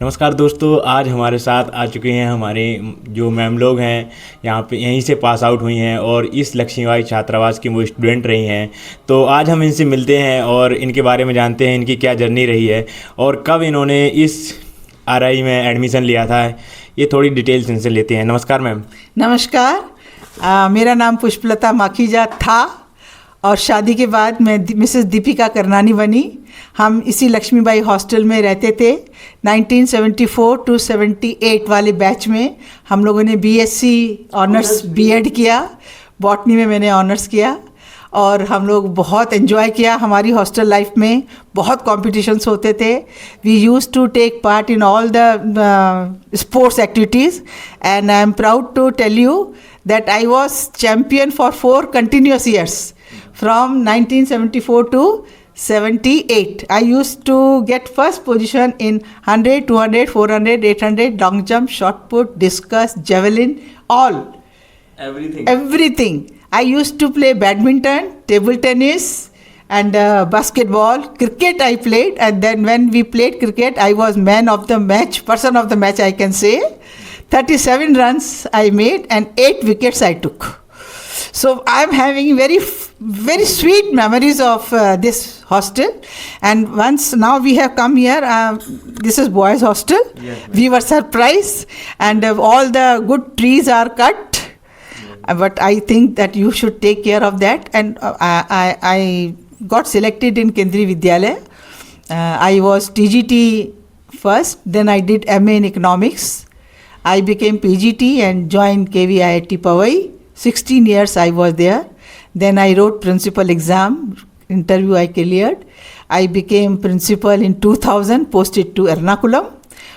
नमस्कार दोस्तों, आज हमारे साथ आ चुके हैं हमारे जो मैम लोग हैं। यहाँ पे यहीं से पास आउट हुई हैं और इस लक्ष्मीबाई छात्रावास की वो स्टूडेंट रही हैं। तो आज हम इनसे मिलते हैं और इनके बारे में जानते हैं, इनकी क्या जर्नी रही है और कब इन्होंने इस आरआई में एडमिशन लिया था। ये थोड़ी डिटेल्स इनसे लेते हैं। नमस्कार मैम। नमस्कार। मेरा नाम पुष्पलता माखीजा था और शादी के बाद मैं मिसेस दीपिका करनानी बनी। हम इसी लक्ष्मीबाई हॉस्टल में रहते थे। 1974 टू 78 वाले बैच में हम लोगों ने बीएससी ऑनर्स बीएड किया। बॉटनी में मैंने ऑनर्स किया और हम लोग बहुत एंजॉय किया हमारी हॉस्टल लाइफ में। बहुत कॉम्पिटिशन्स होते थे। We use to take part in all the sports activities and I am proud to tell you that I was champion for 4 continuous years from 1974 to 78. I used to get first position in 100, 200, 400, 800, long jump, shot put, discus, javelin, all. Everything. I used to play badminton, table tennis, and basketball. Cricket I played, and then when we played cricket, I was man of the match, person of the match I can say. 37 runs I made and 8 wickets I took. So I'm having very sweet memories of this hostel. And once now we have come here, this is boys hostel. Yes, we were surprised and all the good trees are cut. But I think that you should take care of that. And I got selected in Kendriya Vidyalaya. I was TGT first, then I did MA in economics. I became PGT and joined KVIT Powai. 16 years I was there. Then I wrote principal exam, interview I cleared. I became principal in 2000, posted to Ernakulam.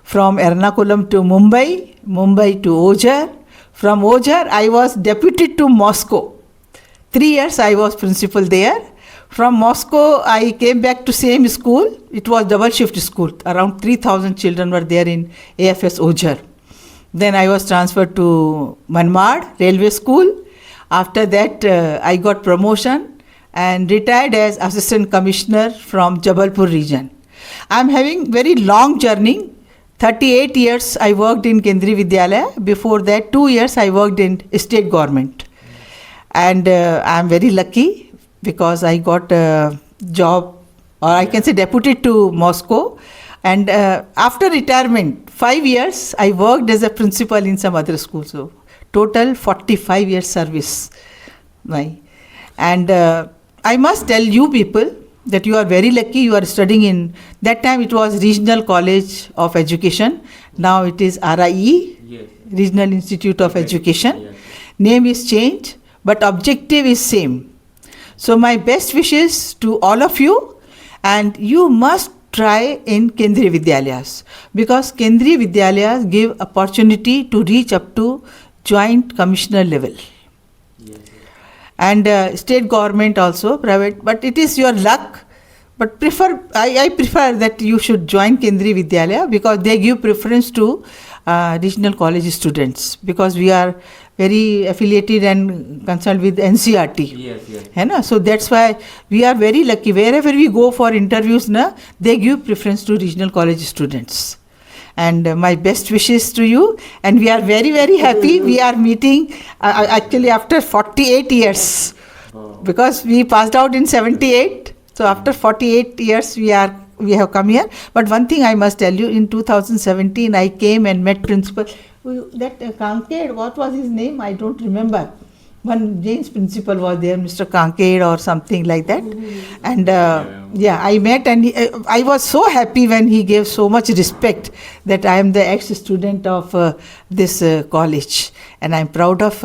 From Ernakulam to Mumbai, Mumbai to Ojar. From Ojar I was deputed to Moscow. 3 years I was principal there. From Moscow I came back to same school. It was double shift school. Around 3,000 children were there in AFS Ojar. Then I was transferred to Manmad Railway School. After that, I got promotion and retired as Assistant Commissioner from Jabalpur region. I'm having very long journey. 38 years I worked in Kendriya Vidyalaya. Before that, 2 years I worked in state government. And I'm very lucky because I got a job, or I can say deputed to Moscow. And after retirement, 5 years, I worked as a principal in some other school. So total 45 years service. And I must tell you people that you are very lucky. You are studying in, that time it was Regional College of Education. Now it is RIE, yes. Regional Institute of Education. Yes. Name is changed, but objective is same. So my best wishes to all of you, and you must try in Kendriya Vidyalayas, because Kendriya Vidyalayas give opportunity to reach up to joint commissioner level. Yes. And state government also, private, but it is your luck. But I prefer that you should join Kendriya Vidyalaya because they give preference to regional college students, because we are very affiliated and concerned with NCRT. Yes, yes. है ना? So that's why we are very lucky. Wherever we go for interviews, na, they give preference to regional college students. And my best wishes to you. And we are very, very happy. We are meeting actually after 48 years. Because we passed out in 78. So after 48 years we have come here. But one thing I must tell you, in 2017 I came and met principal. That Kanked, what was his name? I don't remember. One James principal was there, Mr. Kanked or something like that. And I met, and I was so happy when he gave so much respect that I am the ex-student of this college. And I'm proud of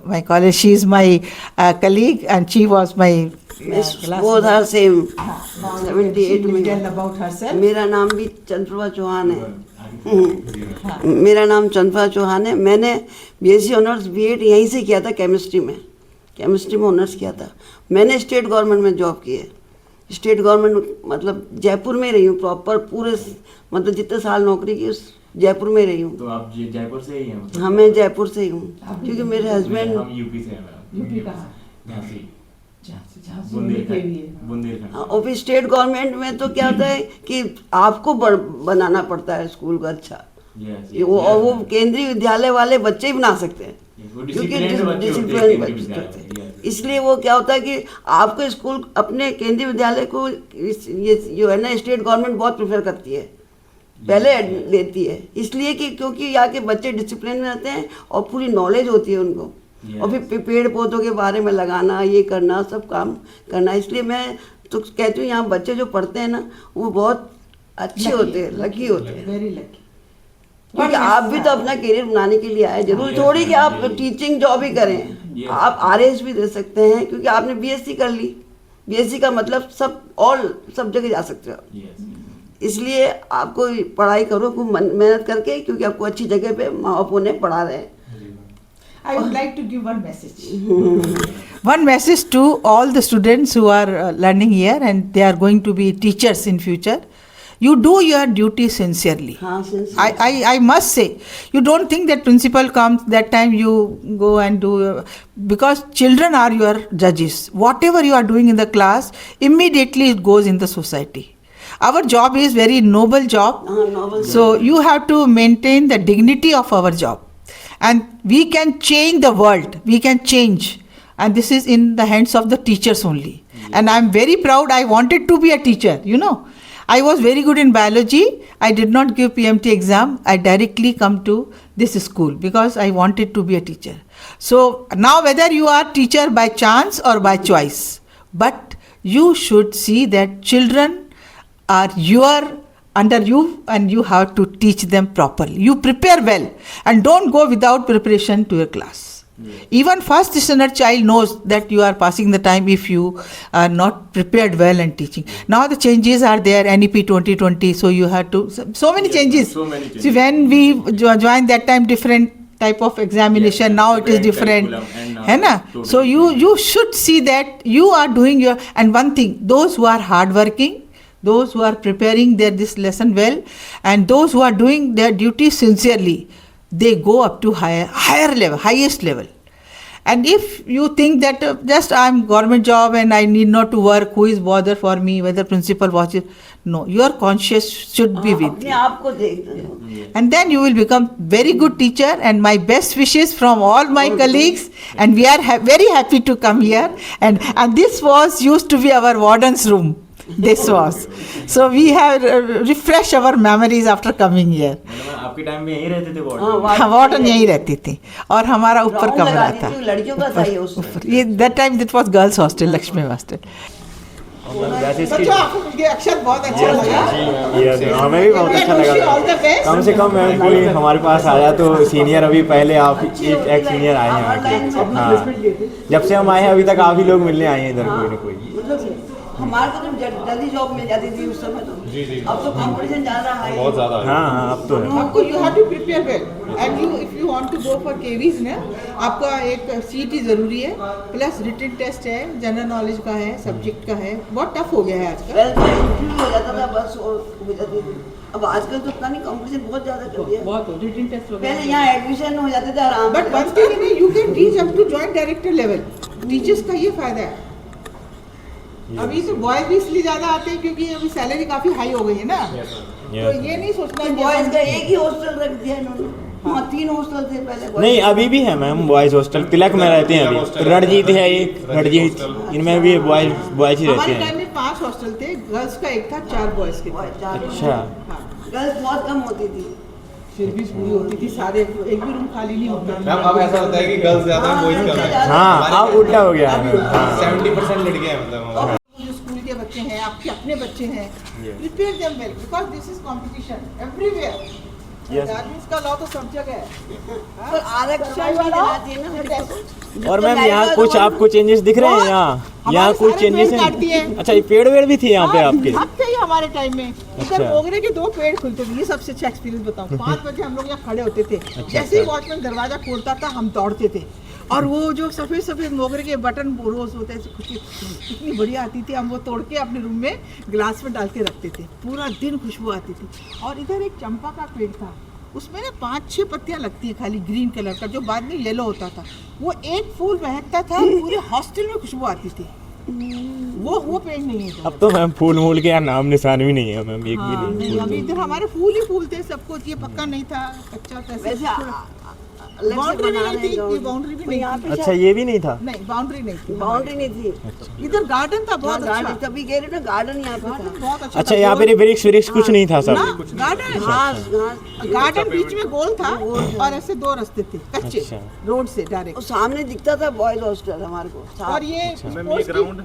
my college. She is my colleague and she was my both are same. 78 में tell about herself. मेरा नाम भी चंद्रप्रभा चौहान है। मेरा नाम चंद्रप्रभा चौहान है। मैंने BSc honours BEd यहीं से किया था, केमिस्ट्री में ऑनर्स किया था। मैंने स्टेट गवर्नमेंट में जॉब की है। स्टेट गवर्नमेंट मतलब जयपुर में रही हूँ प्रॉपर, पूरे मतलब जितने साल नौकरी की जयपुर में रही हूँ। तो आप जयपुर से ही हैं? हाँ, मैं जयपुर से ही हूँ, क्योंकि मेरे हस्बैंड यूपी से हैं। यूपी कहाँ? बुंदेलखंड। और फिर स्टेट गवर्नमेंट में तो क्या होता है कि आपको बनाना पड़ता है स्कूल को अच्छा। और वो केंद्रीय विद्यालय वाले बच्चे ही बना सकते हैं, क्योंकि डिसिप्लिन बच्चे होते हैं। इसलिए वो क्या होता है कि आपको स्कूल अपने केंद्रीय विद्यालय को ये जो है ना स्टेट गवर्नमेंट बहुत प्रेफर करती है, पहले देती है, इसलिए कि क्योंकि यहाँ के बच्चे डिसिप्लिन में रहते हैं और पूरी नॉलेज होती है उनको। और फिर पेड़ पौधों के बारे में लगाना, ये करना, सब काम करना। इसलिए मैं तो कहती हूँ यहाँ बच्चे जो पढ़ते हैं ना वो बहुत अच्छे होते हैं, लकी होते हैं, वेरी लकी। क्योंकि आप भी तो अपना करियर बनाने के लिए आए। जरूरी थोड़ी कि आप टीचिंग जॉब ही करें, आप आरएस भी दे सकते हैं, क्योंकि आपने बीएससी कर ली। बीएससी का मतलब सब जगह जा सकते हो। इसलिए आपको पढ़ाई करो खूब मेहनत करके, क्योंकि आपको अच्छी जगह पे माँ बाप ने पढ़ा रहे हैं। I would like to give one message. One message to all the students who are learning here and they are going to be teachers in future. You do your duty sincerely. I must say, you don't think that principal comes, that time you go and do, because children are your judges. Whatever you are doing in the class, immediately it goes in the society. Our job is very noble job. So you have to maintain the dignity of our job. And we can change the world. We can change. And this is in the hands of the teachers only. And I'm very proud. I wanted to be a teacher, you know. I was very good in biology. I did not give PMT exam. I directly come to this school because I wanted to be a teacher. So now whether you are teacher by chance or by choice, but you should see that children are under you and you have to teach them properly. You prepare well and don't go without preparation to your class. Even first standard child knows that you are passing the time if you are not prepared well and teaching. Now the changes are there, NEP 2020, so you have to, so many changes. See, when we joined that time, different type of examination, now it is different. है ना? So you should see that you are doing your, and one thing, those who are hardworking, those who are preparing this lesson well, and those who are doing their duty sincerely, they go up to higher level, highest level. And if you think that just I'm government job and I need not to work, who is bother for me, whether principal watches, no, your conscience should be with you. And then you will become very good teacher, and my best wishes from all my colleagues, and we are very happy to come here. And this was used to be our warden's room. This was. So we have refreshed our memories after coming here. आपके time में यहीं रहते थे warden? Warden यहीं रहती थी और हमारा ऊपर कमरा था। लड़कियों का था ये that time that was girls hostel, Lakshmi hostel. बच्चों आपको मिलके अक्षर बहुत अच्छा लगा। हमें भी बहुत अच्छा लगा। कम से कम कोई हमारे पास आया तो सीनियर, अभी पहले आप एक सीनियर आए हैं। हाँ, जब से हम आए हैं अभी तक आप ही लोग मिलने आए हैं इधर, कोई ना कोई। हमारे को तो जल्दी जॉब मिल जाती थी उस समय तो। अब तो कंपटीशन ज़्यादा है, बहुत ज़्यादा है। हाँ, अब तो है। आपको you have to prepare well, and you if you want to go for KVs ना, आपका एक CET ज़रूरी है, प्लस रिटन टेस्ट है, जनरल नॉलेज का है, सब्जेक्ट का है। बहुत टफ हो गया है आजकल। हो जाता था बस और हो जाती थी। अब आजकल तो पता नहीं कंपटीशन बहुत ज़्यादा कर दिया। बहुत रिटन टेस्ट हो गया। पहले यहाँ एडमिशन हो जाते थे आराम। But one thing is you can teach up to joint director level. Teachers का ये फायदा है। अभी तो बॉयज भी इसलिए ज़्यादा आते हैं क्योंकि अभी सैलरी काफ़ी हाई हो गई है ना। तो ये नहीं सोचना कि बॉयज का एक ही हॉस्टल रख दिया इन्होंने। हाँ, 3 हॉस्टल थे पहले। नहीं, अभी भी है मैम बॉयज हॉस्टल। तिलक में रहते हैं अभी। रणजीत है एक, रणजीत, इनमें भी बॉयज ही रहते हैं। हमारे टाइम में 5 हॉस्टल थे, गर्ल्स का एक था, 4 बॉयज के थे। अच्छा। गर्ल्स बहुत कम होती थी, फिर भी पूरी होती थी, सारे एक भी रूम खाली नहीं होता। मैम अब ऐसा होता है कि गर्ल्स ज्यादा है, बॉयज कम है। हाँ, अब उल्टा हो गया है। 70% लड़कियां हैं मतलब। जो स्कूल के बच्चे हैं, आपके अपने बच्चे हैं, prepare them well because this is competition everywhere. इसका लॉ तो सब जगह है। पर आरक्षण भी देना चाहिए ना लड़कियों को। और मैम यहाँ कुछ आपको चेंजेस दिख रहे हैं? यहाँ कुछ चेंजेस हैं। अच्छा, ये पेड़ वेड़ भी थे यहाँ पे आपके? अब थे हमारे टाइम में। इधर मोगरे के 2 पेड़ खुलते थे। ये सबसे अच्छा एक्सपीरियंस बताऊं। 5 बजे हम लोग यहाँ खड़े होते थे। जैसे ही वॉचमैन दरवाजा खोलता था हम दौड़ते थे, और वो जो सफ़ेद सफ़ेद मोगरे के बटन रोज होते थे, खुशबू इतनी बढ़िया आती थी। हम वो तोड़ के अपने रूम में ग्लास में डाल के रखते थे, पूरा दिन खुशबू आती थी। और इधर एक चंपा का पेड़ था, उसमें ना 5-6 पत्तियां लगती हैं खाली ग्रीन कलर का, जो बाद में येलो होता था। वो एक फूल महकता था, पूरे हॉस्टल में खुशबू आती थी। वो पेड़ नहीं है तो। अब तो मैम फूल मूल के यहाँ नाम निशान भी नहीं है मैम, एक भी हाँ, नहीं। नहीं अभी इधर हमारे फूल ही फूल थे सब कुछ, ये पक्का नहीं था, कच्चा था। वैसे बाउंड्री भी नहीं थी, ये बाउंड्री भी नहीं थी। अच्छा ये भी नहीं था। नहीं बाउंड्री नहीं थी। बाउंड्री नहीं थी, इधर गार्डन था बहुत अच्छा। गार्डन तभी कह रही ना, गार्डन यहाँ पे था। बहुत अच्छा अच्छा था। यहाँ पे वृक्ष वृक्ष कुछ नहीं था सब। ना गार्डन, घास घास गार्डन बीच में गोल था और ऐसे 2 रास्ते थे कच्चे, अच्छा। रोड से और डायरेक्ट। सामने दिखता था बॉयज हॉस्टल हमारे को। और ये मैम ये ग्राउंड